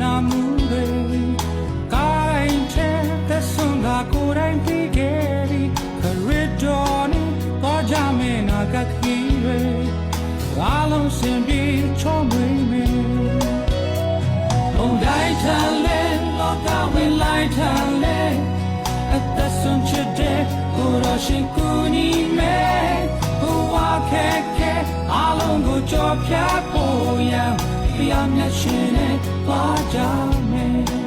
နာမှုတွေကိုင်းတဲ့သက်ဆုံးကကိုယ်တိုင်ပြီးခဲ့ပြီခရစ်တော်နဲ့ပေါ်ကြမယ်နာကခီးတွေအားလုံးစင်ပြီးချောမွေးမယ်ဘုံတိုင်းထန်လဲလောကဝင်လိုက်ထန်လဲအသက်ဆုံးချစ်တဲ့ကိုတော်ရှင်ကူညီမယ်ဘဝခဲခဲအားလုံးကိုကြော်ဖြတ်ဖို့ရန်ဘုရားမြတ်ရှင်နဲ့သွားကြမယ်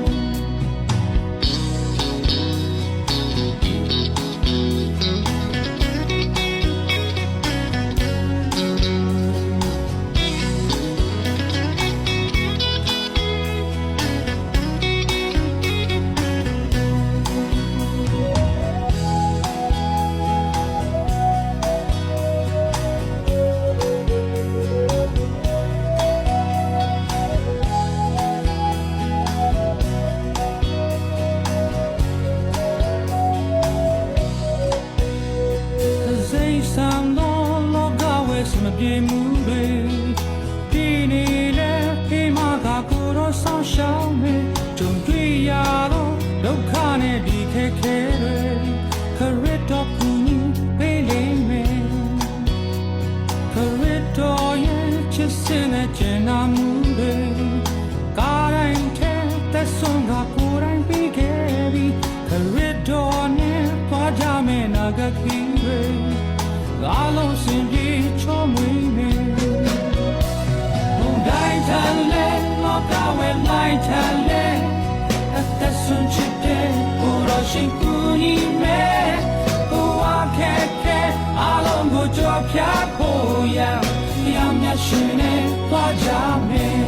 မပြေမှုတွေဒီနေ့လဲအိမ်မှာကကိုတော့ဆောင်းရှောင်းနေကြုံတွေ့ရတော့ဒုက္ခနဲ့ဒီခက်ခဲတွေခရစ်တော်ကူညီပေးလိမ့်မယ်ခရစ်တော်ရဲ့ချစ်စင်တဲ့ကျင်နာမှုတွေကားတိုင်းထဲသက်ဆုံးကကိုယ်တိုင်ပြီးခဲ့ပြီခရစ်တော်နဲ့သွားကြမယ်နာဂခီးတွေအားလုံးစင်ပြီးချောမွေးမယ်ဘုံတိုင်းထန်လဲလောကဝဲလိုက်ထန်လဲအသက်ဆုံးချစ်တဲ့ကိုတော်ရှင်ကူညီမယ်ဘဝခဲခဲအားလုံးကိုကြော်ဖြတ်ဖို့ရန်ဘုရားမြတ်ရှင်နဲ့သွားကြမယ်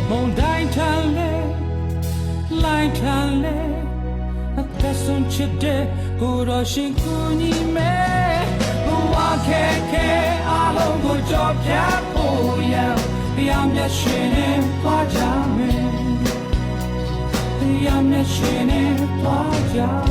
ဘုံတိုင်းထန်လဲလိုက်ထန်လဲအသက်ဆုံးချစ်တဲ့ကိုတော်ရှင်ကူညီမယ်ဘဝခဲခဲအားလုံးကိုကြော်ဖြတ်ဖို့ရန်ဘုရားမြတ်ရှင်နဲ့သွားကြမယ်ဘုရားမြတ်ရှင်နဲ့သွားကြ